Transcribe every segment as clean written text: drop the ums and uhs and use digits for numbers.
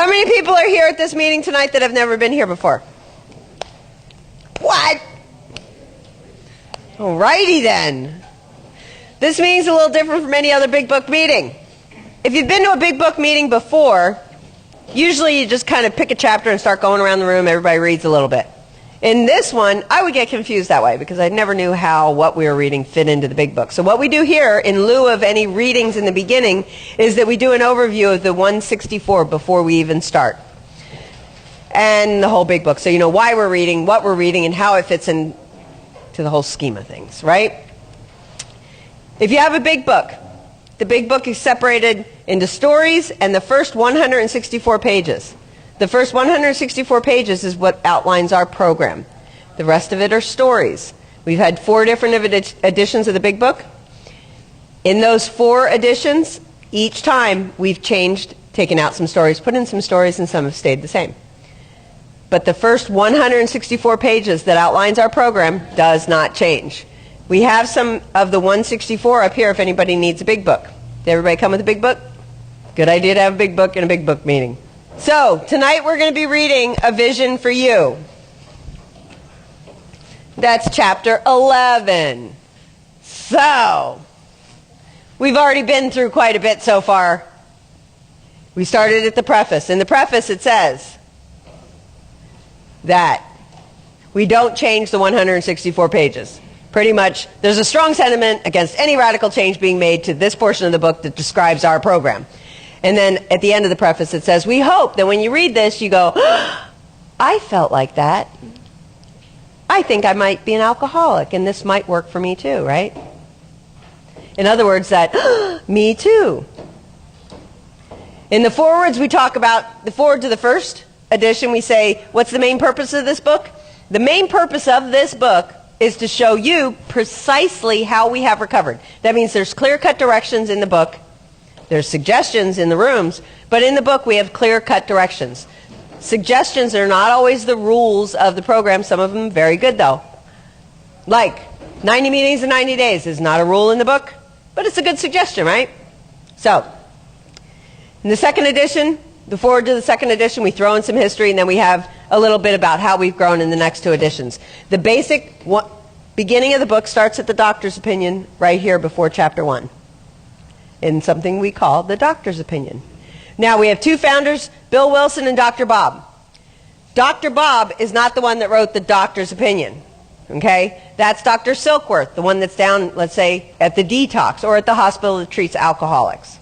How many people are here at this meeting tonight that have never been here before? What? Alrighty then. This meeting's a little different from any other big book meeting. If you've been to a big book meeting before, usually you just kind of pick a chapter and start going around the room, everybody reads a little bit. In this one, I would get confused that way because I never knew how what we were reading fit into the big book. So what we do here, in lieu of any readings in the beginning, is that we do an overview of the 164 before we even start. And the whole big book. So you know why we're reading, what we're reading, and how it fits into the whole scheme of things, right? If you have a big book, the big book is separated into stories and the first 164 pages. The first 164 pages is what outlines our program. The rest of it are stories. We've had 4 different editions of the big book. In those 4 editions, each time we've changed, taken out some stories, put in some stories, and some have stayed the same. But the first 164 pages that outlines our program does not change. We have some of the 164 up here if anybody needs a big book. Did everybody come with a big book? Good idea to have a big book in a big book meeting. So, tonight we're going to be reading A Vision for You. That's chapter 11. So, we've already been through quite a bit so far. We started at the preface. In the preface it says that we don't change the 164 pages. Pretty much, there's a strong sentiment against any radical change being made to this portion of the book that describes our program. And then at the end of the preface it says, we hope that when you read this you go, I felt like that. I think I might be an alcoholic and this might work for me too, right? In other words, that, me too. In the forewords we talk about, the foreword to the first edition, we say, what's the main purpose of this book? The main purpose of this book is to show you precisely how we have recovered. That means there's clear-cut directions in the book. There's suggestions in the rooms, but in the book we have clear-cut directions. Suggestions are not always the rules of the program. Some of them very good, though. Like, 90 meetings in 90 days is not a rule in the book, but it's a good suggestion, right? So, in the second edition, the foreword to the second edition, we throw in some history, and then we have a little bit about how we've grown in the next 2 editions. The basic beginning of the book starts at the doctor's opinion right here before chapter 1. In something we call the doctor's opinion. Now we have 2 founders, Bill Wilson and Dr. Bob. Dr. Bob is not the one that wrote the doctor's opinion. Okay? That's Dr. Silkworth, the one that's down, let's say, at the detox or at the hospital that treats alcoholics.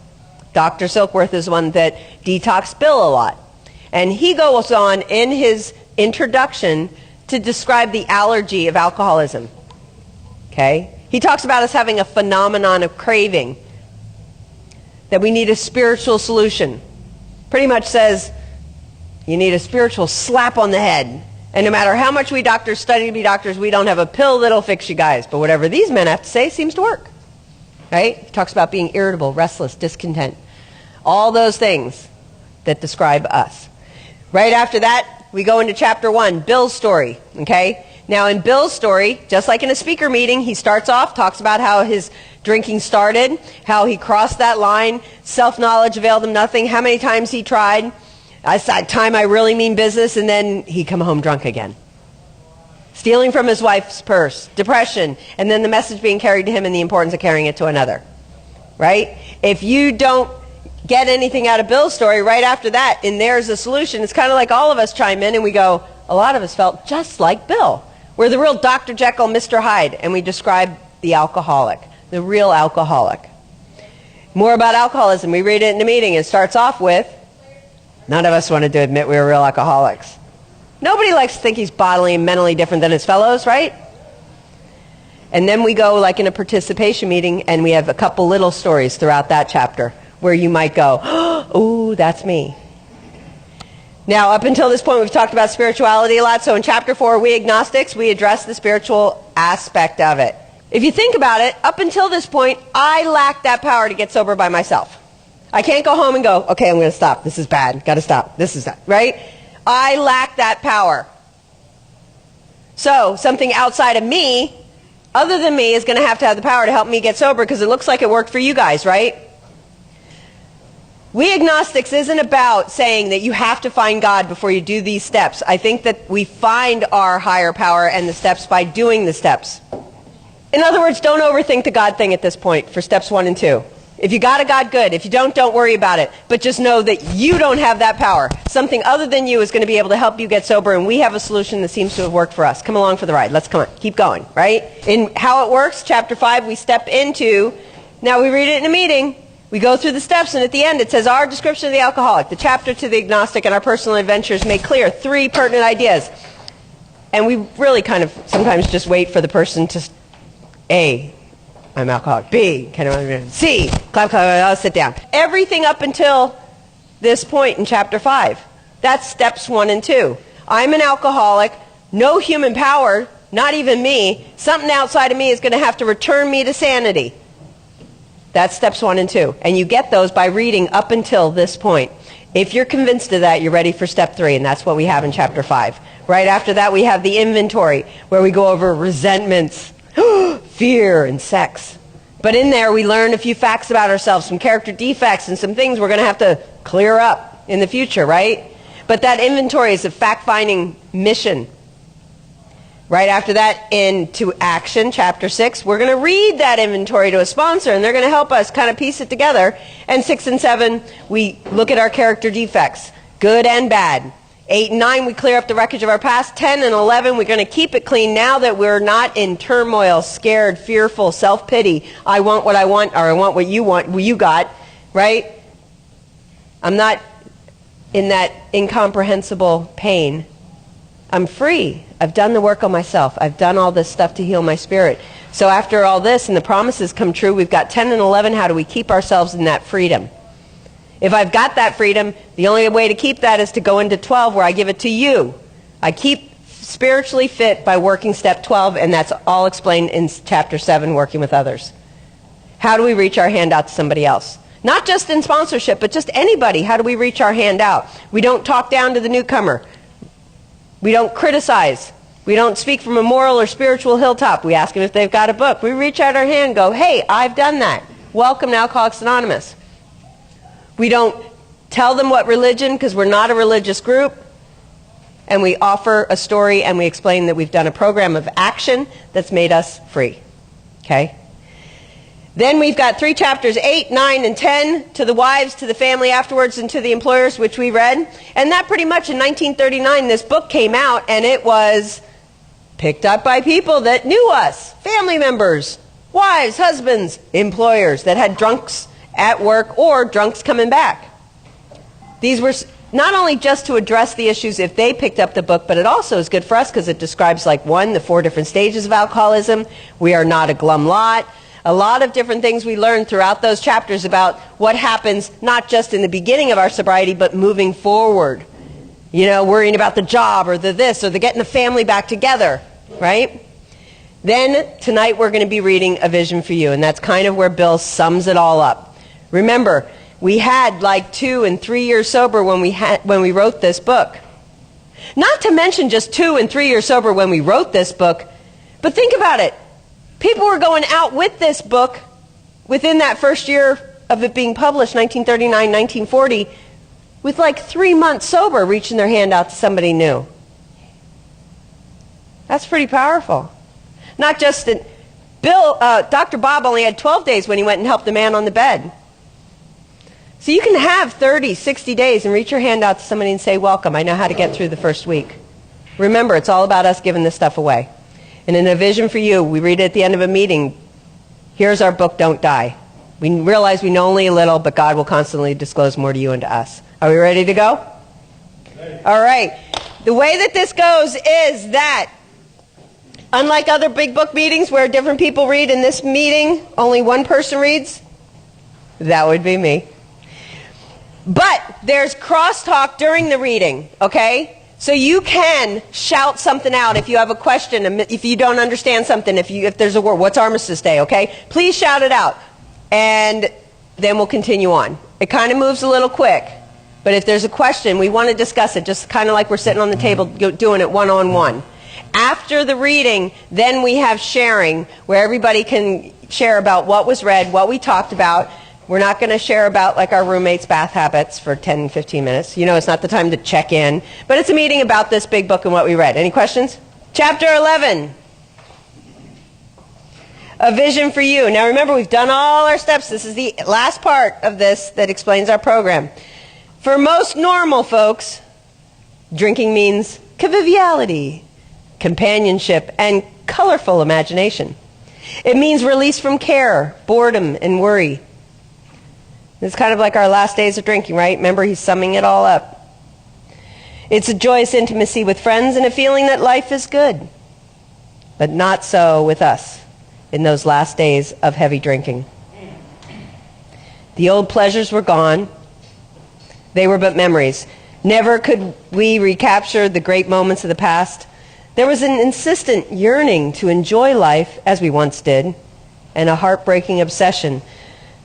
Dr. Silkworth is the one that detoxed Bill a lot. And he goes on in his introduction to describe the allergy of alcoholism. Okay? He talks about us having a phenomenon of craving, that we need a spiritual solution. Pretty much says you need a spiritual slap on the head. And no matter how much we doctors study to be doctors, we don't have a pill that'll fix you guys. But whatever these men have to say seems to work. Right? He talks about being irritable, restless, discontent. All those things that describe us. Right after that, we go into chapter 1, Bill's story. Okay? Now in Bill's story, just like in a speaker meeting, he starts off, talks about how his drinking started, how he crossed that line, self-knowledge availed him nothing, how many times he tried, that time I really mean business, and then he come home drunk again. Stealing from his wife's purse, depression, and then the message being carried to him and the importance of carrying it to another. Right? If you don't get anything out of Bill's story, right after that, and there's a solution, it's kind of like all of us chime in and we go, a lot of us felt just like Bill. We're the real Dr. Jekyll, Mr. Hyde, and we describe the alcoholic, the real alcoholic. More about alcoholism. We read it in the meeting. It starts off with, none of us wanted to admit we were real alcoholics. Nobody likes to think he's bodily and mentally different than his fellows, right? And then we go like in a participation meeting and we have a couple little stories throughout that chapter where you might go, oh, that's me. Now, up until this point, we've talked about spirituality a lot. So in chapter 4, we agnostics, we address the spiritual aspect of it. If you think about it, up until this point, I lacked that power to get sober by myself. I can't go home and go, okay, I'm going to stop. This is bad. Got to stop. This is that, right? I lack that power. So something outside of me, other than me, is going to have the power to help me get sober because it looks like it worked for you guys, right? We agnostics isn't about saying that you have to find God before you do these steps. I think that we find our higher power and the steps by doing the steps. In other words, don't overthink the God thing at this point for steps 1 and 2. If you got a God, good. If you don't worry about it. But just know that you don't have that power. Something other than you is going to be able to help you get sober, and we have a solution that seems to have worked for us. Come along for the ride. Let's come on. Keep going, right? In how it works, chapter 5, we step into, now we read it in a meeting, we go through the steps, and at the end it says, our description of the alcoholic, the chapter to the agnostic, and our personal adventures make clear 3 pertinent ideas. And we really kind of sometimes just wait for the person to, A, I'm alcoholic. B, C, clap, I'll sit down. Everything up until this point in chapter 5. That's steps 1 and 2. I'm an alcoholic, no human power, not even me. Something outside of me is going to have to return me to sanity. That's steps 1 and 2. And you get those by reading up until this point. If you're convinced of that, you're ready for step 3, and that's what we have in chapter 5. Right after that, we have the inventory, where we go over resentments, fear, and sex. But in there, we learn a few facts about ourselves, some character defects, and some things we're going to have to clear up in the future, right? But that inventory is a fact-finding mission. Right after that, into action, chapter 6, we're going to read that inventory to a sponsor, and they're going to help us kind of piece it together. And 6 and 7, we look at our character defects, good and bad. 8 and 9, we clear up the wreckage of our past. 10 and 11, we're going to keep it clean now that we're not in turmoil, scared, fearful, self-pity. I want what I want, or I want what you got, right? I'm not in that incomprehensible pain. I'm free. I've done the work on myself. I've done all this stuff to heal my spirit. So after all this and the promises come true, we've got 10 and 11. How do we keep ourselves in that freedom? If I've got that freedom, the only way to keep that is to go into 12, where I give it to you. I keep spiritually fit by working step 12, and that's all explained in chapter 7, working with others. How do we reach our hand out to somebody else? Not just in sponsorship, but just anybody. How do we reach our hand out? We don't talk down to the newcomer. We don't criticize. We don't speak from a moral or spiritual hilltop. We ask them if they've got a book. We reach out our hand and go, hey, I've done that. Welcome to Alcoholics Anonymous. We don't tell them what religion, because we're not a religious group. And we offer a story, and we explain that we've done a program of action that's made us free. Okay? Then we've got 3 chapters, 8, 9, and 10, to the wives, to the family afterwards, and to the employers, which we read. And that pretty much in 1939, this book came out, and it was picked up by people that knew us, family members, wives, husbands, employers that had drunks at work or drunks coming back. These were not only just to address the issues if they picked up the book, but it also is good for us because it describes, like, 1, the 4 different stages of alcoholism. We are not a glum lot. A lot of different things we learned throughout those chapters about what happens not just in the beginning of our sobriety, but moving forward. You know, worrying about the job or the this or the getting the family back together, right? Then tonight we're going to be reading A Vision for You, and that's kind of where Bill sums it all up. Remember, we had like 2 and 3 years sober when we wrote this book. Not to mention just 2 and 3 years sober when we wrote this book, but think about it. People were going out with this book within that first year of it being published, 1939, 1940, with like 3 months sober, reaching their hand out to somebody new. That's pretty powerful. Not just that Dr. Bob only had 12 days when he went and helped the man on the bed. So you can have 30, 60 days and reach your hand out to somebody and say, welcome, I know how to get through the first week. Remember, it's all about us giving this stuff away. And in A Vision for You, we read it at the end of a meeting. Here's our book, Don't Die. We realize we know only a little, but God will constantly disclose more to you and to us. Are we ready to go? All right. The way that this goes is that, unlike other big book meetings where different people read, in this meeting, only one person reads. That would be me. But there's crosstalk during the reading, okay? So you can shout something out if you have a question, if you don't understand something, if there's a word. What's Armistice Day, okay? Please shout it out, and then we'll continue on. It kind of moves a little quick, but if there's a question, we want to discuss it, just kind of like we're sitting on the table doing it one-on-one. After the reading, then we have sharing, where everybody can share about what was read, what we talked about, We're not going to share about like our roommates' bath habits for 10, 15 minutes. You know, it's not the time to check in. But it's a meeting about this big book and what we read. Any questions? Chapter 11. A vision for you. Now remember, we've done all our steps. This is the last part of this that explains our program. For most normal folks, drinking means conviviality, companionship, and colorful imagination. It means release from care, boredom, and worry. It's kind of like our last days of drinking, right? Remember, he's summing it all up. It's a joyous intimacy with friends and a feeling that life is good. But not so with us in those last days of heavy drinking. The old pleasures were gone. They were but memories. Never could we recapture the great moments of the past. There was an insistent yearning to enjoy life as we once did, and a heartbreaking obsession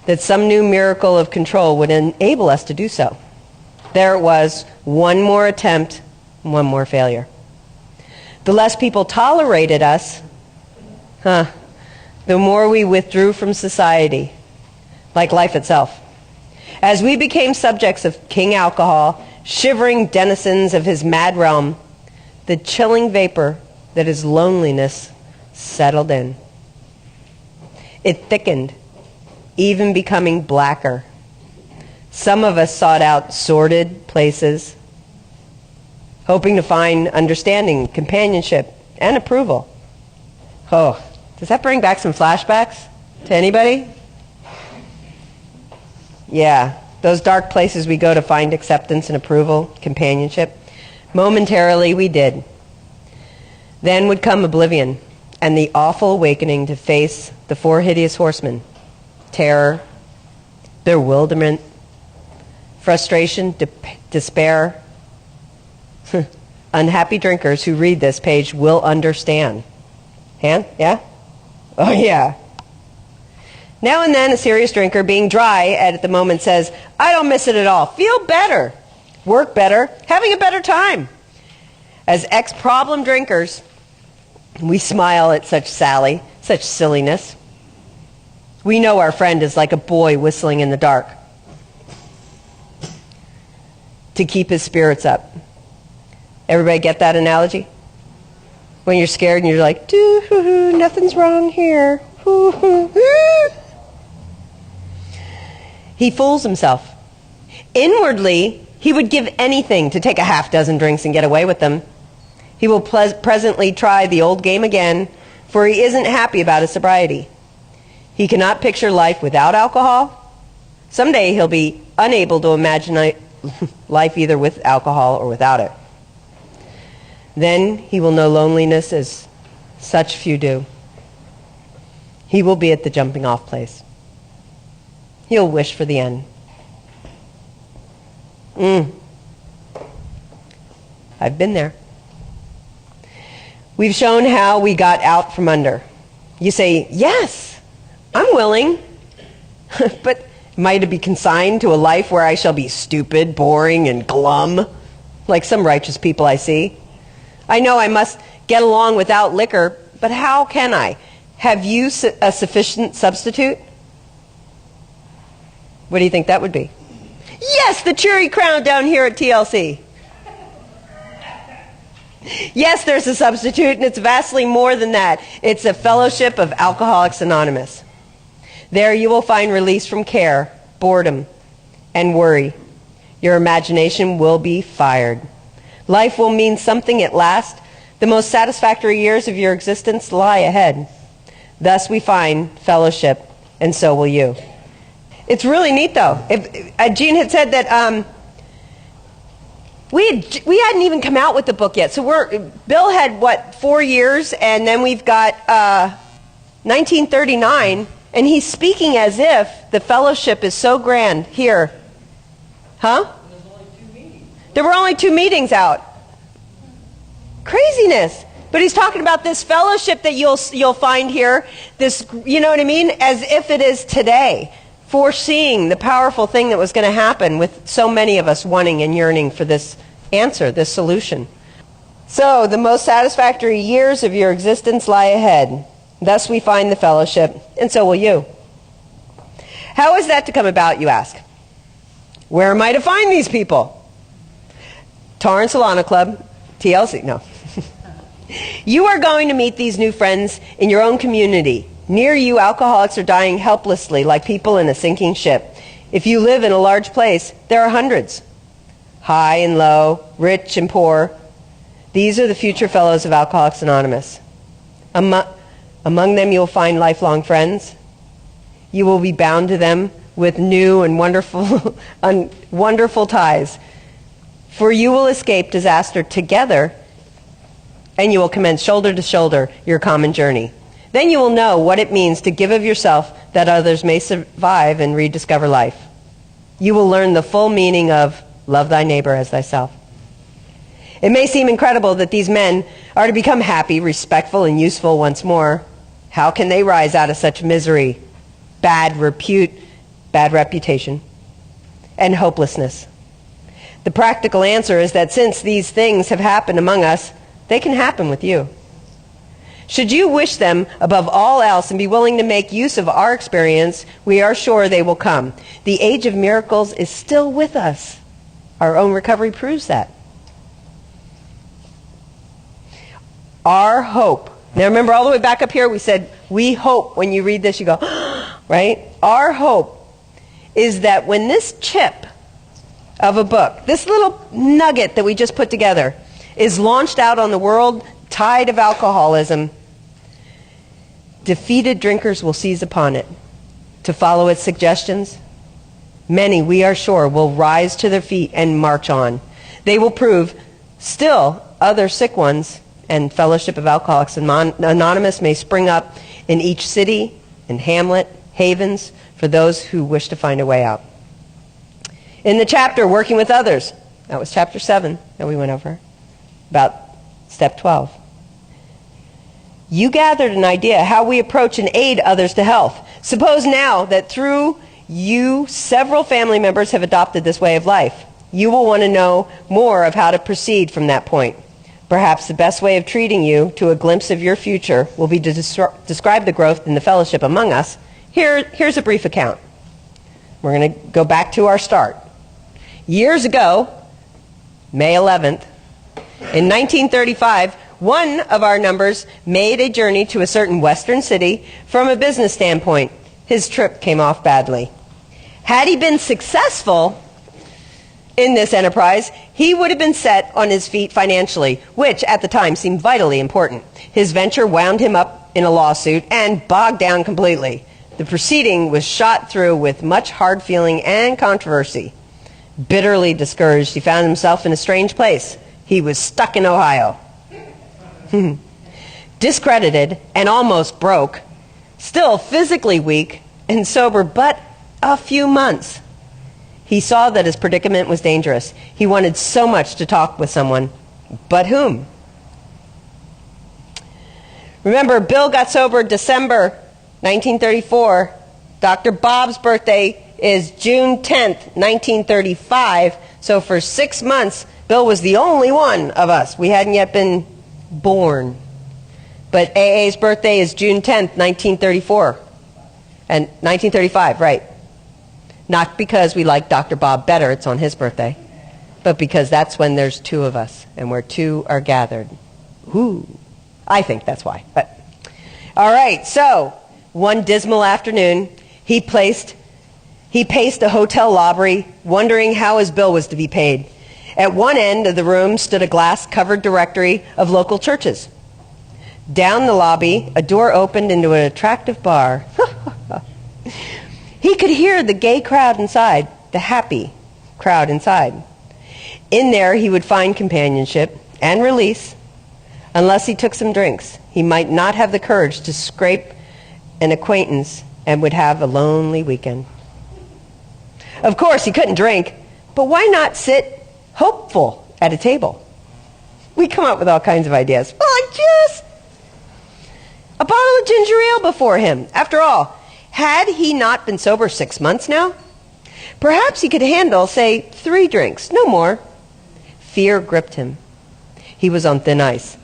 that some new miracle of control would enable us to do so. There it was, one more attempt, one more failure. The less people tolerated us, the more we withdrew from society, like life itself. As we became subjects of King Alcohol, shivering denizens of his mad realm, the chilling vapor that is loneliness settled in. It thickened, even becoming blacker. Some of us sought out sordid places, hoping to find understanding, companionship, and approval. Oh, does that bring back some flashbacks to anybody? Yeah, those dark places we go to find acceptance and approval, companionship. Momentarily we did. Then would come oblivion and the awful awakening to face the four hideous horsemen. Terror, bewilderment, frustration, despair. Unhappy drinkers who read this page will understand. Yeah? Oh yeah. Now and then a serious drinker, being dry at the moment, says, I don't miss it at all. Feel better. Work better. Having a better time. As ex-problem drinkers, we smile at such sally, such silliness. We know our friend is like a boy whistling in the dark to keep his spirits up. Everybody get that analogy? When you're scared and you're like, doo-hoo-hoo, nothing's wrong here. He fools himself. Inwardly, he would give anything to take a half dozen drinks and get away with them. He will presently try the old game again, for he isn't happy about his sobriety. He cannot picture life without alcohol. Someday he'll be unable to imagine life either with alcohol or without it. Then he will know loneliness as such few do. He will be at the jumping off place. He'll wish for the end. I've been there. We've shown how we got out from under. You say, yes, I'm willing. But am I to be consigned to a life where I shall be stupid, boring, and glum, like some righteous people I see? I know I must get along without liquor, but how can I? Have you a sufficient substitute? What do you think that would be? Yes, the cheery crowd down here at TLC. Yes, there's a substitute, and it's vastly more than that. It's a fellowship of Alcoholics Anonymous. There you will find release from care, boredom, and worry. Your imagination will be fired. Life will mean something at last. The most satisfactory years of your existence lie ahead. Thus we find fellowship, and so will you. It's really neat, though. Jean had said that we hadn't even come out with the book yet. So Bill had, 4 years, and then we've got 1939, and he's speaking as if the fellowship is so grand here. Huh? There were only 2 meetings out. Craziness. But he's talking about this fellowship that you'll find here, this, you know what I mean, as if it is today, foreseeing the powerful thing that was going to happen with so many of us wanting and yearning for this answer, this solution. So, the most satisfactory years of your existence lie ahead. Thus we find the fellowship, and so will you. How is that to come about, you ask? Where am I to find these people? Torrance AA Club, TLC, no. You are going to meet these new friends in your own community. Near you, alcoholics are dying helplessly like people in a sinking ship. If you live in a large place, there are hundreds. High and low, rich and poor. These are the future fellows of Alcoholics Anonymous. Among them, you'll find lifelong friends. You will be bound to them with new and wonderful, wonderful ties. For you will escape disaster together, and you will commence shoulder to shoulder your common journey. Then you will know what it means to give of yourself that others may survive and rediscover life. You will learn the full meaning of love thy neighbor as thyself. It may seem incredible that these men are to become happy, respectful, and useful once more. How can they rise out of such misery, bad reputation, and hopelessness? The practical answer is that since these things have happened among us, they can happen with you. Should you wish them above all else and be willing to make use of our experience, we are sure they will come. The age of miracles is still with us. Our own recovery proves that. Our hope. Now remember, all the way back up here we said, we hope. When you read this you go, right? Our hope is that when this chip of a book, this little nugget that we just put together, is launched out on the world tide of alcoholism, defeated drinkers will seize upon it to follow its suggestions. Many, we are sure, will rise to their feet and march on. They will prove still other sick ones, and Fellowship of Alcoholics Anonymous may spring up in each city and hamlet, havens for those who wish to find a way out. In the chapter, Working with Others, that was chapter 7 that we went over, about step 12. You gathered an idea how we approach and aid others to health. Suppose now that through you, several family members have adopted this way of life. You will want to know more of how to proceed from that point. Perhaps the best way of treating you to a glimpse of your future will be to describe the growth in the fellowship among us. Here's a brief account. We're going to go back to our start. Years ago, May 11th, in 1935, one of our numbers made a journey to a certain western city from a business standpoint. His trip came off badly. Had he been successful in this enterprise, he would have been set on his feet financially, which at the time seemed vitally important. His venture wound him up in a lawsuit and bogged down completely. The proceeding was shot through with much hard feeling and controversy. Bitterly discouraged, he found himself in a strange place. He was stuck in Ohio. Discredited and almost broke, still physically weak and sober but a few months. He saw that his predicament was dangerous. He wanted so much to talk with someone, but whom? Remember, Bill got sober December 1934. Dr. Bob's birthday is June 10th, 1935. So for 6 months, Bill was the only one of us. We hadn't yet been born. But AA's birthday is June 10th, 1934. And 1935, right. Not because we like Dr. Bob better, it's on his birthday, but because that's when there's two of us, and where two are gathered. Ooh, I think that's why. But all right, so one dismal afternoon, he paced a hotel lobby, wondering how his bill was to be paid. At one end of the room stood a glass-covered directory of local churches. Down the lobby, a door opened into an attractive bar. He could hear the gay crowd inside, the happy crowd inside. In there, he would find companionship and release. Unless he took some drinks, he might not have the courage to scrape an acquaintance and would have a lonely weekend. Of course, he couldn't drink, but why not sit hopeful at a table? We come up with all kinds of ideas. Well, just a bottle of ginger ale before him. After all, had he not been sober 6 months now? Perhaps he could handle, say, 3 drinks, no more. Fear gripped him. He was on thin ice.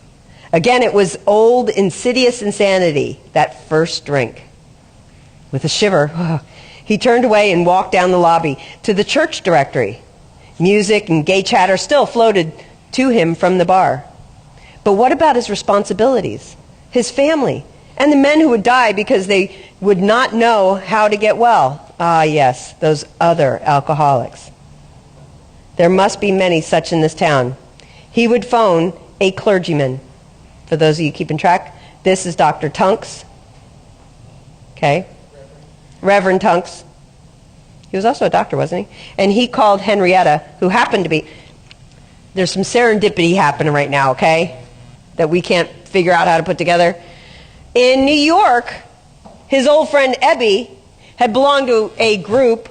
Again, it was old, insidious insanity, that first drink. With a shiver, He turned away and walked down the lobby to the church directory. Music and gay chatter still floated to him from the bar. But what about his responsibilities, his family, and the men who would die because they would not know how to get well? Ah, yes, those other alcoholics. There must be many such in this town. He would phone a clergyman. For those of you keeping track, this is Dr. Tunks. Okay? Reverend Tunks. He was also a doctor, wasn't he? And he called Henrietta, who happened to be... There's some serendipity happening right now, okay? That we can't figure out how to put together. In New York, his old friend Ebby had belonged to a group,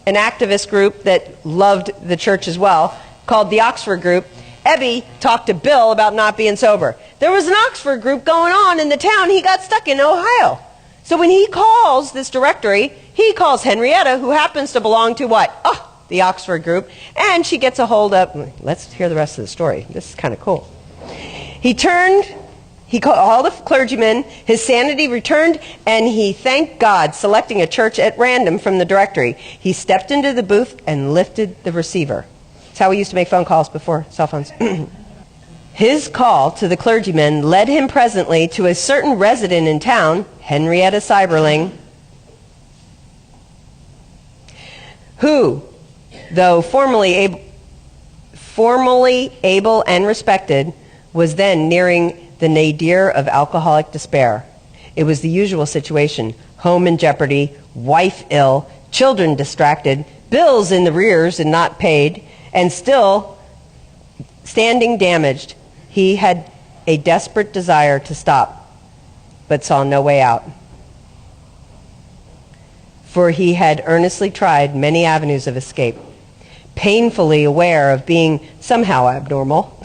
an activist group that loved the church as well, called the Oxford Group. Ebby talked to Bill about not being sober. There was an Oxford group going on in the town. He got stuck in Ohio. So when he calls this directory, he calls Henrietta, who happens to belong to what? Oh, the Oxford group. And she gets a hold of, let's hear the rest of the story. This is kind of cool. He called all the clergymen, his sanity returned, and he thanked God, selecting a church at random from the directory. He stepped into the booth and lifted the receiver. That's how we used to make phone calls before cell phones. His call to the clergyman led him presently to a certain resident in town, Henrietta Seiberling, who, though formerly able and respected, was then nearing the nadir of alcoholic despair. It was the usual situation: home in jeopardy, wife ill, children distracted, bills in the rears and not paid, and still standing damaged. He had a desperate desire to stop, but saw no way out. For he had earnestly tried many avenues of escape, painfully aware of being somehow abnormal.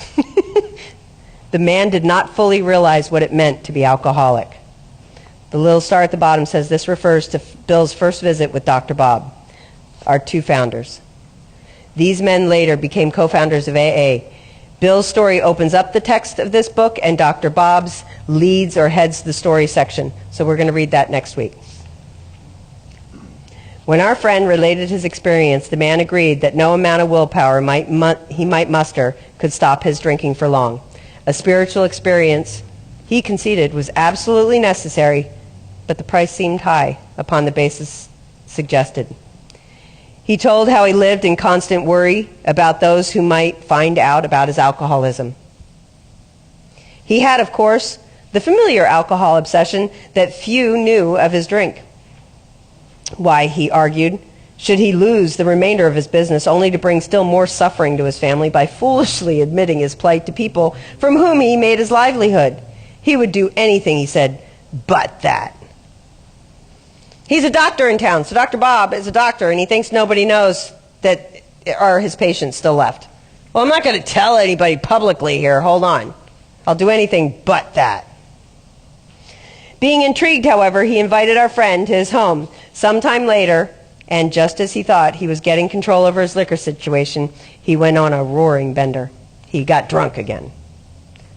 The man did not fully realize what it meant to be alcoholic. The little star at the bottom says this refers to Bill's first visit with Dr. Bob, our two founders. These men later became co-founders of AA. Bill's story opens up the text of this book, and Dr. Bob's leads or heads the story section. So we're going to read that next week. When our friend related his experience, the man agreed that no amount of willpower he might muster could stop his drinking for long. A spiritual experience, he conceded, was absolutely necessary, but the price seemed high upon the basis suggested. He told how he lived in constant worry about those who might find out about his alcoholism. He had, of course, the familiar alcohol obsession that few knew of his drink. Why, he argued, should he lose the remainder of his business only to bring still more suffering to his family by foolishly admitting his plight to people from whom he made his livelihood? He would do anything, he said, but that. He's a doctor in town, so Dr. Bob is a doctor, and he thinks nobody knows that are his patients still left. Well, I'm not going to tell anybody publicly here. Hold on. I'll do anything but that. Being intrigued, however, he invited our friend to his home sometime later, and just as he thought he was getting control over his liquor situation, he went on a roaring bender. He got drunk again.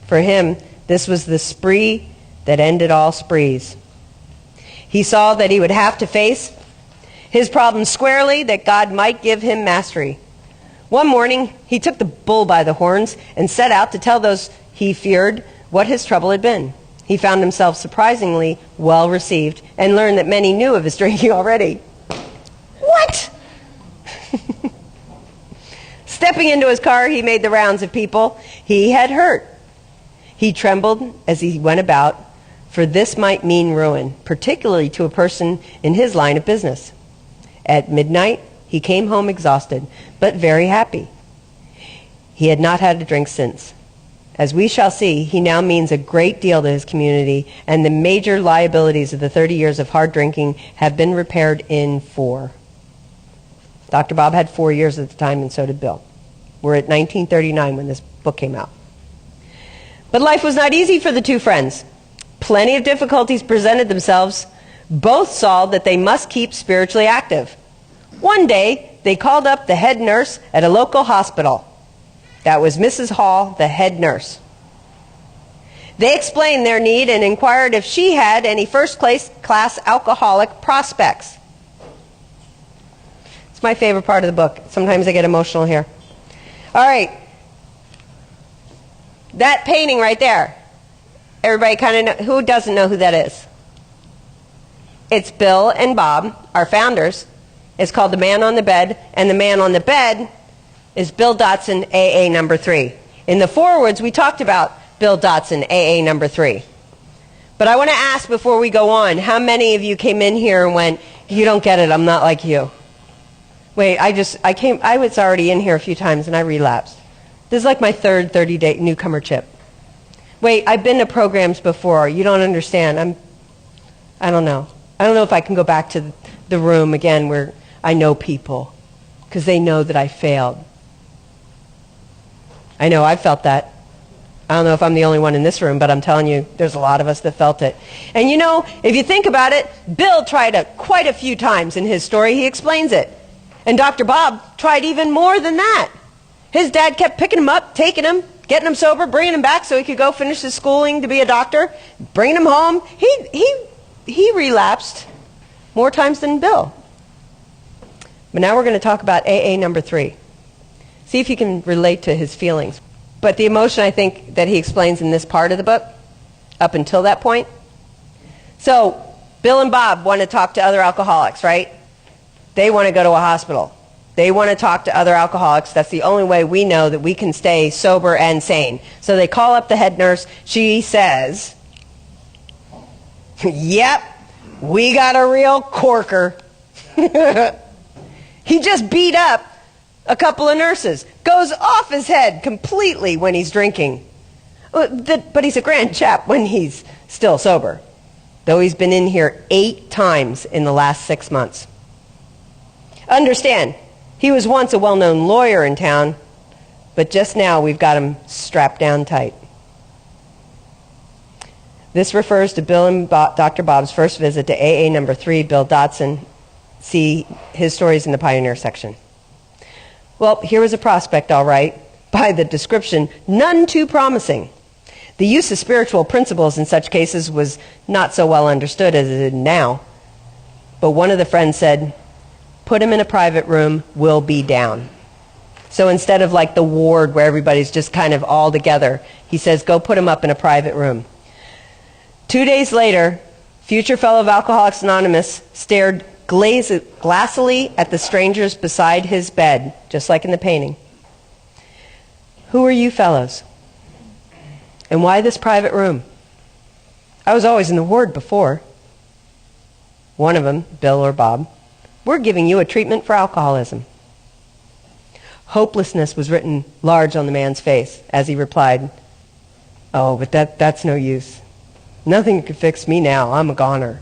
For him, this was the spree that ended all sprees. He saw that he would have to face his problems squarely, that God might give him mastery. One morning, he took the bull by the horns and set out to tell those he feared what his trouble had been. He found himself surprisingly well received and learned that many knew of his drinking already. What? Stepping into his car, he made the rounds of people he had hurt. He trembled as he went about, for this might mean ruin, particularly to a person in his line of business. At midnight, he came home exhausted, but very happy. He had not had a drink since. As we shall see, he now means a great deal to his community, and the major liabilities of the 30 years of hard drinking have been repaired in 4. Dr. Bob had 4 years at the time, and so did Bill. We're at 1939 when this book came out. But life was not easy for the two friends. Plenty of difficulties presented themselves. Both saw that they must keep spiritually active. One day, they called up the head nurse at a local hospital. That was Mrs. Hall, the head nurse. They explained their need and inquired if she had any first-class alcoholic prospects. my favorite part of the book. Sometimes I get emotional here. All right. That painting right there. Everybody kind of know, who doesn't know who that is? It's Bill and Bob, our founders. It's called The Man on the Bed, and the man on the bed is Bill Dotson, AA number 3. In the forewords, we talked about Bill Dotson, AA number 3. But I want to ask before we go on, how many of you came in here and went, you don't get it, I'm not like you? Wait, I was already in here a few times and I relapsed. This is like my third 30-day newcomer chip. Wait, I've been to programs before, you don't understand, I don't know. I don't know if I can go back to the room again where I know people, because they know that I failed. I know, I felt that. I don't know if I'm the only one in this room, but I'm telling you, there's a lot of us that felt it. And you know, if you think about it, Bill tried quite a few times in his story. He explains it. And Dr. Bob tried even more than that. His dad kept picking him up, taking him, getting him sober, bringing him back so he could go finish his schooling to be a doctor, bringing him home. He relapsed more times than Bill. But now we're going to talk about AA number 3. See if you can relate to his feelings. But the emotion, I think, that he explains in this part of the book, up until that point. So, Bill and Bob want to talk to other alcoholics, right? They want to go to a hospital. They want to talk to other alcoholics. That's the only way we know that we can stay sober and sane. So they call up the head nurse. She says, yep, we got a real corker. He just beat up a couple of nurses. Goes off his head completely when he's drinking. But he's a grand chap when he's still sober. Though he's been in here 8 times in the last 6 months. Understand, he was once a well-known lawyer in town, but just now we've got him strapped down tight. This refers to Bill and Dr. Bob's first visit to AA number 3, Bill Dotson. See his stories in the Pioneer section. Well, here was a prospect, all right, by the description, none too promising. The use of spiritual principles in such cases was not so well understood as it is now. But one of the friends said, put him in a private room, we'll be down. So instead of like the ward where everybody's just kind of all together, he says, go put him up in a private room. 2 days later, future fellow of Alcoholics Anonymous stared glassily at the strangers beside his bed, just like in the painting. Who are you fellows? And why this private room? I was always in the ward before. One of them, Bill or Bob, we're giving you a treatment for alcoholism. Hopelessness was written large on the man's face as he replied, oh, but that's no use. Nothing could fix me now. I'm a goner.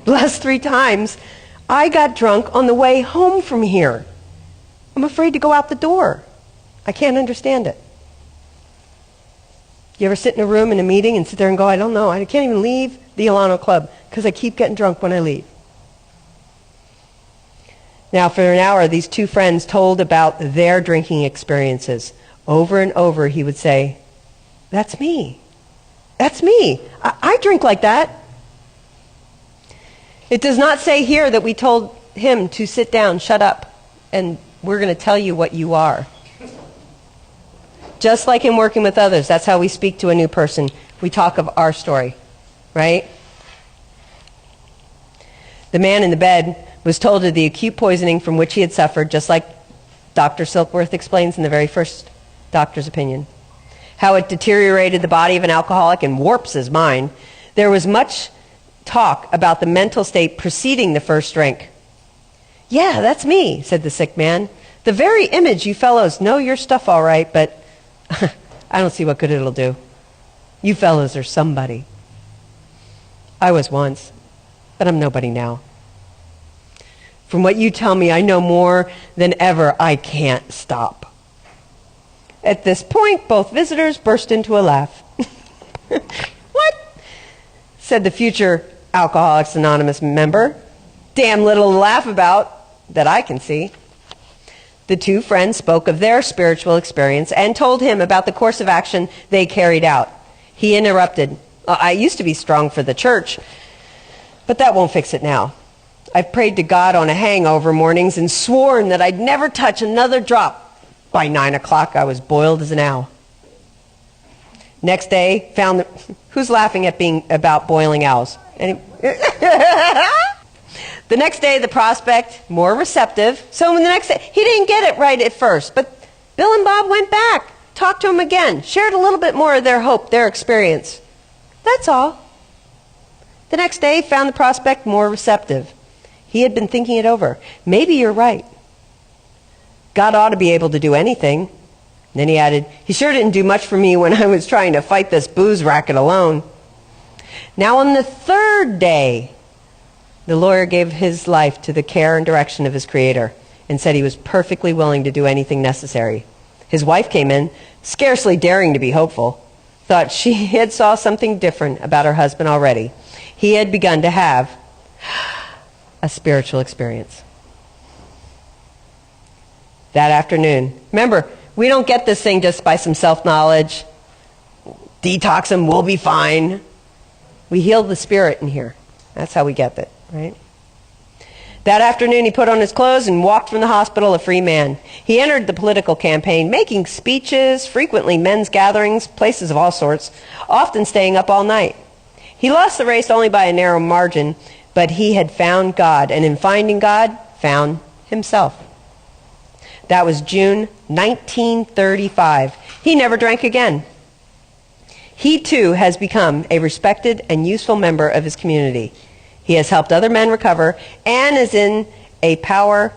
The last 3 times, I got drunk on the way home from here. I'm afraid to go out the door. I can't understand it. You ever sit in a room in a meeting and sit there and go, I don't know, I can't even leave the Alano Club because I keep getting drunk when I leave. Now, for an hour, these 2 friends told about their drinking experiences. Over and over, he would say, that's me. That's me. I drink like that. It does not say here that we told him to sit down, shut up, and we're going to tell you what you are. Just like in working with others, that's how we speak to a new person. We talk of our story, right? The man in the bed was told of the acute poisoning from which he had suffered, just like Dr. Silkworth explains in the very first doctor's opinion. How it deteriorated the body of an alcoholic and warps his mind. There was much talk about the mental state preceding the first drink. Yeah, that's me, said the sick man. The very image you fellows know your stuff all right, but I don't see what good it'll do. You fellows are somebody. I was once, but I'm nobody now. From what you tell me, I know more than ever. I can't stop. At this point, both visitors burst into a laugh. What? Said the future Alcoholics Anonymous member. Damn little to laugh about that I can see. The 2 friends spoke of their spiritual experience and told him about the course of action they carried out. He interrupted. I used to be strong for the church, but that won't fix it now. I've prayed to God on a hangover mornings and sworn that I'd never touch another drop. By 9 o'clock, I was boiled as an owl. Next day, found that... Who's laughing about boiling owls? The next day, the prospect, more receptive. So the next day, he didn't get it right at first, but Bill and Bob went back, talked to him again, shared a little bit more of their hope, their experience. That's all. The next day, found the prospect more receptive. He had been thinking it over. Maybe you're right. God ought to be able to do anything. And then he added, he sure didn't do much for me when I was trying to fight this booze racket alone. Now on the third day, the lawyer gave his life to the care and direction of his Creator and said he was perfectly willing to do anything necessary. His wife came in, scarcely daring to be hopeful, thought she had saw something different about her husband already. He had begun to have a spiritual experience. That afternoon, remember, we don't get this thing just by some self-knowledge. Detox him, we'll be fine. We heal the spirit in here. That's how we get it, right? That afternoon, he put on his clothes and walked from the hospital a free man. He entered the political campaign, making speeches, frequently men's gatherings, places of all sorts, often staying up all night. He lost the race only by a narrow margin, but he had found God, and in finding God, found himself. That was June 1935. He never drank again. He too has become a respected and useful member of his community. He has helped other men recover and is a power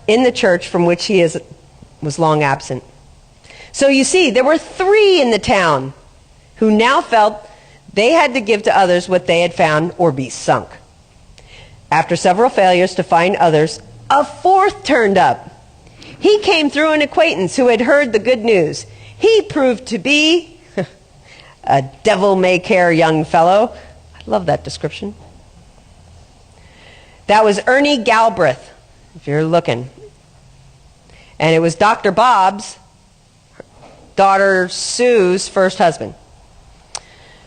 in the church from which he was long absent. So you see, there were 3 in the town who now felt they had to give to others what they had found or be sunk. After several failures to find others, a 4th turned up. He came through an acquaintance who had heard the good news. He proved to be a devil-may-care young fellow. I love that description. That was Ernie Galbraith, if you're looking. And it was Dr. Bob's daughter Sue's first husband.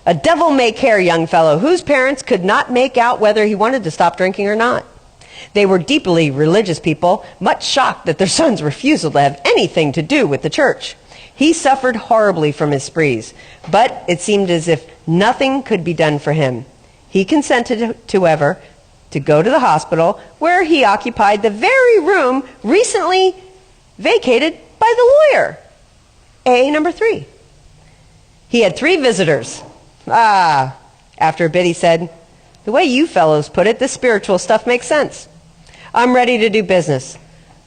A devil-may-care young fellow whose parents could not make out whether he wanted to stop drinking or not. They were deeply religious people, much shocked at their son's refusal to have anything to do with the church. He suffered horribly from his sprees, but it seemed as if nothing could be done for him. He consented, however, to go to the hospital, where he occupied the very room recently vacated by the lawyer, AA number 3. He had 3 visitors. After a bit he said, "The way you fellows put it, this spiritual stuff makes sense. I'm ready to do business.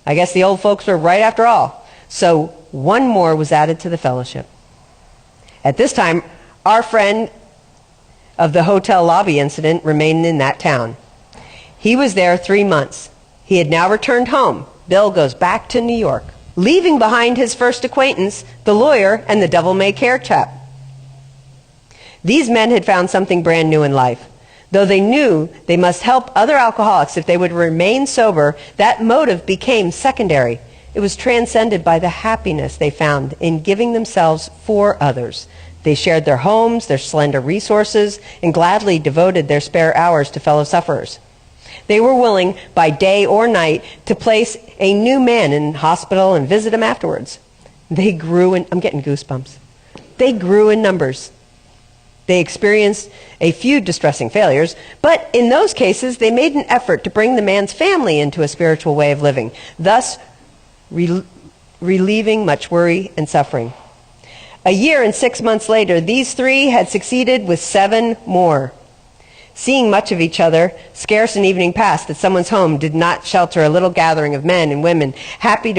I guess the old folks were right after all." So 1 more was added to the fellowship. At this time, our friend of the hotel lobby incident remained in that town. He was there 3 months. He had now returned home. Bill goes back to New York, leaving behind his first acquaintance, the lawyer, and the devil-may-care chap. These men had found something brand new in life. Though they knew they must help other alcoholics if they would remain sober, that motive became secondary. It was transcended by the happiness they found in giving themselves for others. They shared their homes, their slender resources, and gladly devoted their spare hours to fellow sufferers. They were willing, by day or night, to place a new man in hospital and visit him afterwards. They grew in, I'm getting goosebumps. They grew in numbers. They experienced a few distressing failures, but in those cases, they made an effort to bring the man's family into a spiritual way of living, thus relieving much worry and suffering. A year and 6 months later, these 3 had succeeded with 7 more. Seeing much of each other, scarce an evening passed that someone's home did not shelter a little gathering of men and women, happy in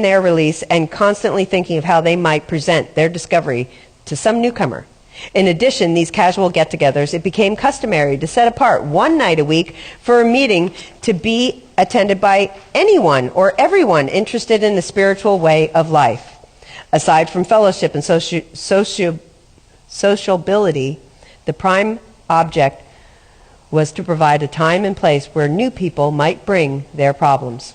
their release and constantly thinking of how they might present their discovery to some newcomer. In addition, these casual get-togethers, it became customary to set apart 1 night a week for a meeting to be attended by anyone or everyone interested in the spiritual way of life. Aside from fellowship and sociability, the prime object was to provide a time and place where new people might bring their problems.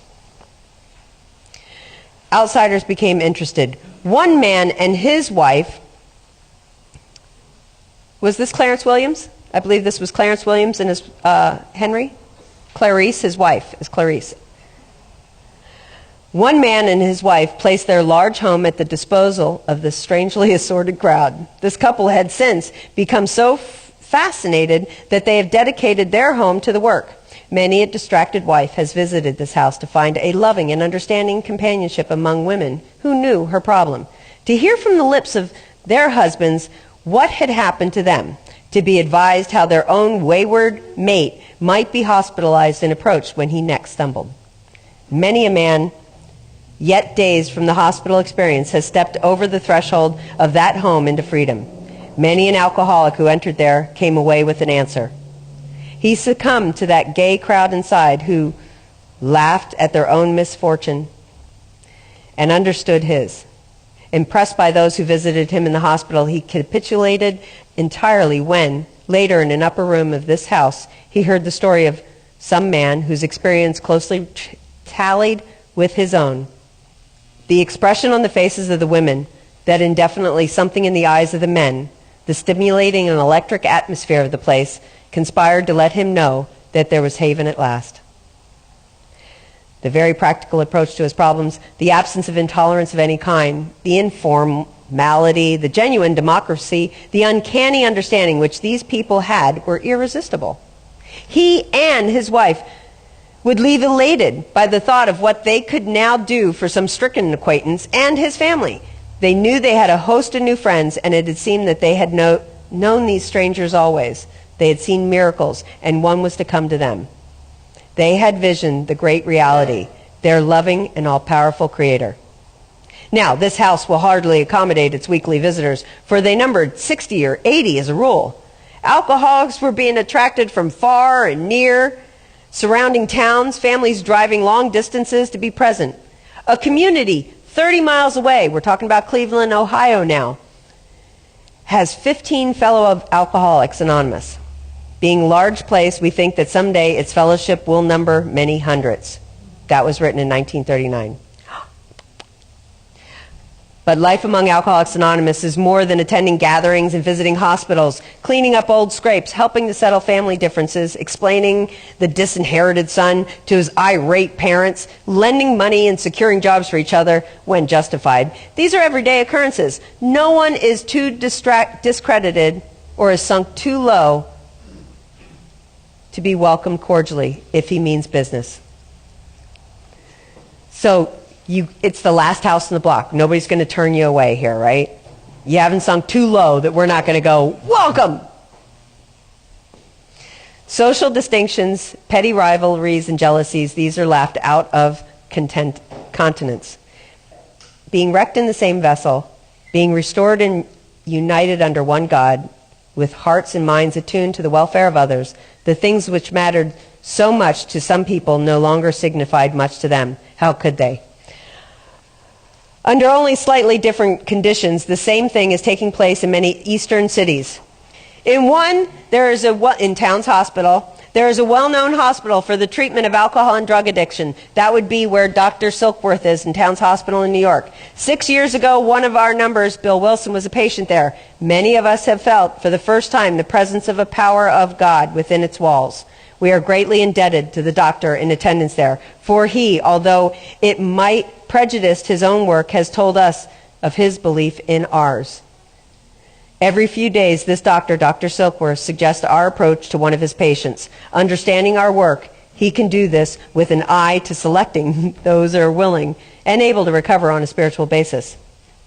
Outsiders became interested. One man and his wife Was this Clarence Williams? I believe this was Clarence Williams and his Henry? Clarice, his wife, is Clarice. One man and his wife placed their large home at the disposal of this strangely assorted crowd. This couple had since become so fascinated that they have dedicated their home to the work. Many a distracted wife has visited this house to find a loving and understanding companionship among women who knew her problem. To hear from the lips of their husbands what had happened to them, to be advised how their own wayward mate might be hospitalized and approached when he next stumbled. Many a man, yet dazed from the hospital experience, has stepped over the threshold of that home into freedom. Many an alcoholic who entered there came away with an answer. He succumbed to that gay crowd inside who laughed at their own misfortune and understood his. Impressed by those who visited him in the hospital, he capitulated entirely when, later in an upper room of this house, he heard the story of some man whose experience closely tallied with his own. The expression on the faces of the women, that indefinitely something in the eyes of the men, the stimulating and electric atmosphere of the place, conspired to let him know that there was haven at last. The very practical approach to his problems, the absence of intolerance of any kind, the informality, the genuine democracy, the uncanny understanding which these people had were irresistible. He and his wife would leave elated by the thought of what they could now do for some stricken acquaintance and his family. They knew they had a host of new friends, and it had seemed that they had known these strangers always. They had seen miracles, and one was to come to them. They had visioned the great reality, their loving and all-powerful Creator. Now, this house will hardly accommodate its weekly visitors, for they numbered 60 or 80 as a rule. Alcoholics were being attracted from far and near, surrounding towns, families driving long distances to be present. A community 30 miles away, we're talking about Cleveland, Ohio now, has 15 fellow Alcoholics Anonymous. Being a large place, we think that someday its fellowship will number many hundreds. That was written in 1939. But life among Alcoholics Anonymous is more than attending gatherings and visiting hospitals, cleaning up old scrapes, helping to settle family differences, explaining the disinherited son to his irate parents, lending money and securing jobs for each other when justified. These are everyday occurrences. No one is too discredited or is sunk too low to be welcomed cordially if he means business. So it's the last house in the block. Nobody's going to turn you away here, right? You haven't sunk too low that we're not going to go, welcome! Social distinctions, petty rivalries, and jealousies, these are laughed out of continence. Being wrecked in the same vessel, being restored and united under one God, with hearts and minds attuned to the welfare of others, the things which mattered so much to some people no longer signified much to them. How could they? Under only slightly different conditions, the same thing is taking place in many eastern cities. In one, in Towns Hospital, there is a well-known hospital for the treatment of alcohol and drug addiction. That would be where Dr. Silkworth is in Towns Hospital in New York. 6 years ago, one of our numbers, Bill Wilson, was a patient there. Many of us have felt for the first time the presence of a power of God within its walls. We are greatly indebted to the doctor in attendance there, for he, although it might prejudice his own work, has told us of his belief in ours. Every few days, this doctor, Dr. Silkworth, suggests our approach to one of his patients. Understanding our work, he can do this with an eye to selecting those that are willing and able to recover on a spiritual basis.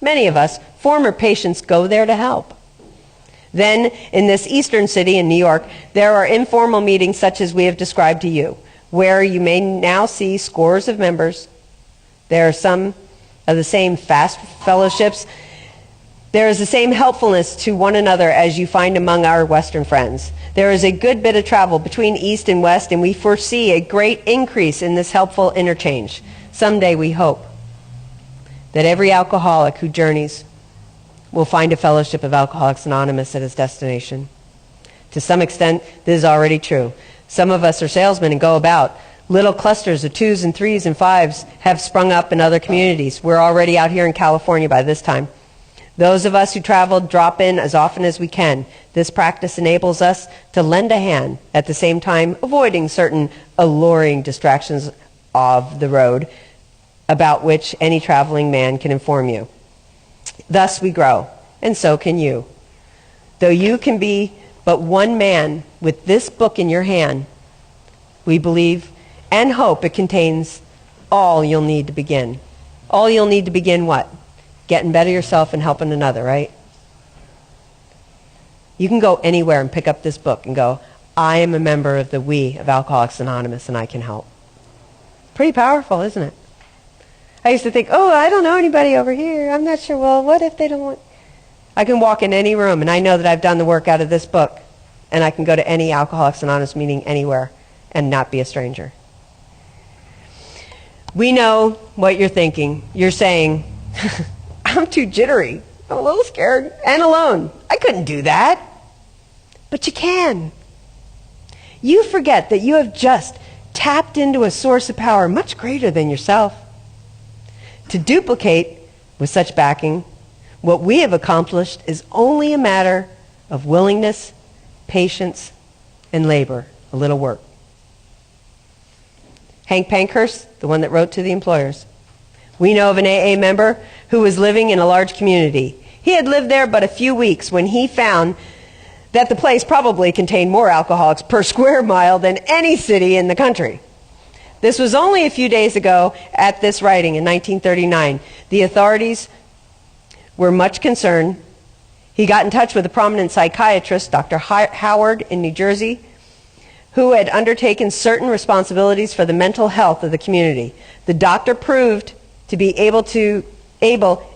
Many of us, former patients, go there to help. Then, in this eastern city in New York, there are informal meetings such as we have described to you, where you may now see scores of members. There are some of the same fast fellowships. There is the same helpfulness to one another as you find among our Western friends. There is a good bit of travel between East and West, and we foresee a great increase in this helpful interchange. Someday we hope that every alcoholic who journeys will find a fellowship of Alcoholics Anonymous at his destination. To some extent, this is already true. Some of us are salesmen and go about. Little clusters of 2s and 3s and 5s have sprung up in other communities. We're already out here in California by this time. Those of us who travel drop in as often as we can. This practice enables us to lend a hand, at the same time avoiding certain alluring distractions of the road about which any traveling man can inform you. Thus we grow, and so can you. Though you can be but one man with this book in your hand, we believe and hope it contains all you'll need to begin. All you'll need to begin what? Getting better yourself and helping another, right? You can go anywhere and pick up this book and go, I am a member of the we of Alcoholics Anonymous and I can help. Pretty powerful, isn't it? I used to think, oh, I don't know anybody over here. I'm not sure. Well, what if they don't want... I can walk in any room and I know that I've done the work out of this book and I can go to any Alcoholics Anonymous meeting anywhere and not be a stranger. We know what you're thinking. You're saying, I'm too jittery. I'm a little scared and alone. I couldn't do that. But you can. You forget that you have just tapped into a source of power much greater than yourself. To duplicate, with such backing, what we have accomplished is only a matter of willingness, patience, and labor, a little work. Hank Pankhurst, the one that wrote to the employers. We know of an AA member who was living in a large community. He had lived there but a few weeks when he found that the place probably contained more alcoholics per square mile than any city in the country. This was only a few days ago at this writing in 1939. The authorities were much concerned. He got in touch with a prominent psychiatrist, Dr. Howard in New Jersey, who had undertaken certain responsibilities for the mental health of the community. The doctor proved to be able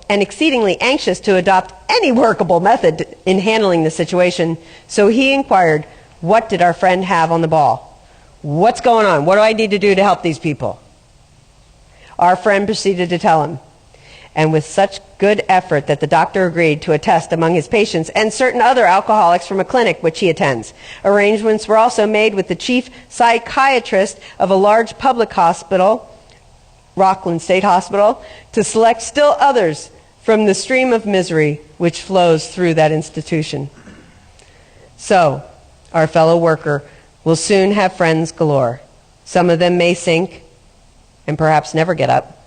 and exceedingly anxious to adopt any workable method in handling the situation. So he inquired, what did our friend have on the ball? What's going on? What do I need to do to help these people? Our friend proceeded to tell him. And with such good effort that the doctor agreed to a test among his patients and certain other alcoholics from a clinic which he attends. Arrangements were also made with the chief psychiatrist of a large public hospital, Rockland State Hospital, to select still others from the stream of misery which flows through that institution. So, our fellow worker will soon have friends galore. Some of them may sink and perhaps never get up.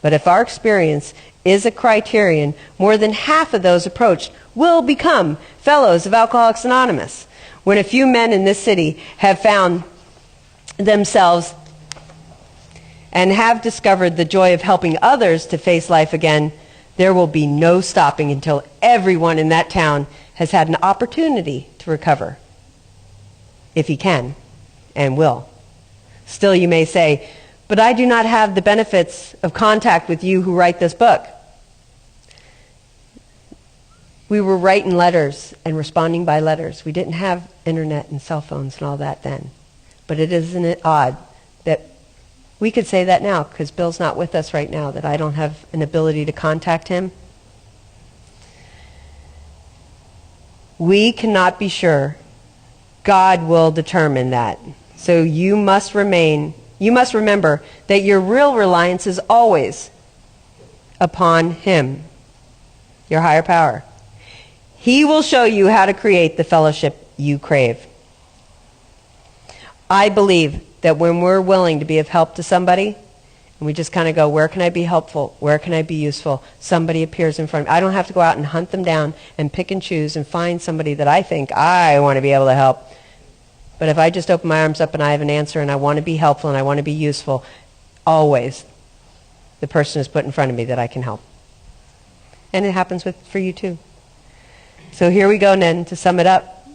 But if our experience is a criterion, more than half of those approached will become fellows of Alcoholics Anonymous. When a few men in this city have found themselves and have discovered the joy of helping others to face life again, there will be no stopping until everyone in that town has had an opportunity to recover. If he can and will. Still, you may say, but I do not have the benefits of contact with you who write this book. We were writing letters and responding by letters. We didn't have internet and cell phones and all that then. But isn't it odd that we could say that now, because Bill's not with us right now, that I don't have an ability to contact him? We cannot be sure. God will determine that. So you must remember that your real reliance is always upon Him, your higher power. He will show you how to create the fellowship you crave. I believe that when we're willing to be of help to somebody, and we just kind of go, where can I be helpful? Where can I be useful? Somebody appears in front of me. I don't have to go out and hunt them down and pick and choose and find somebody that I think I want to be able to help. But if I just open my arms up and I have an answer and I want to be helpful and I want to be useful, always the person is put in front of me that I can help. And it happens for you too. So here we go then to sum it up.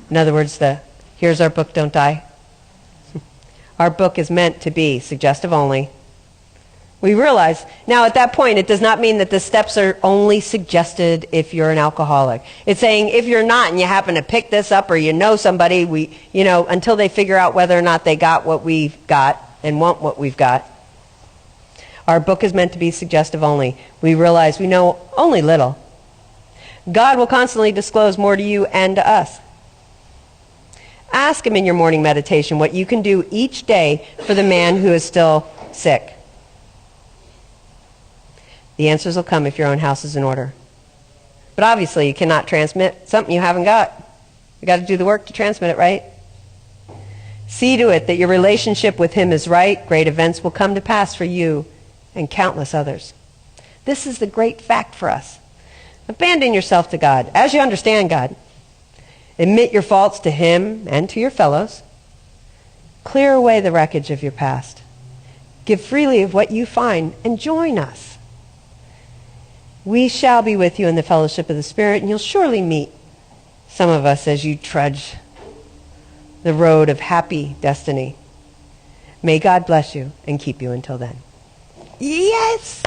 In other words, here's our book, Don't Die. Our book is meant to be suggestive only. We realize, now at that point, it does not mean that the steps are only suggested if you're an alcoholic. It's saying if you're not and you happen to pick this up or you know somebody, until they figure out whether or not they got what we've got and want what we've got. Our book is meant to be suggestive only. We realize we know only little. God will constantly disclose more to you and to us. Ask Him in your morning meditation what you can do each day for the man who is still sick. The answers will come if your own house is in order. But obviously, you cannot transmit something you haven't got. You got to do the work to transmit it, right? See to it that your relationship with him is right. Great events will come to pass for you and countless others. This is the great fact for us. Abandon yourself to God as you understand God. Admit your faults to him and to your fellows. Clear away the wreckage of your past. Give freely of what you find and join us. We shall be with you in the fellowship of the Spirit, and you'll surely meet some of us as you trudge the road of happy destiny. May God bless you and keep you until then. Yes!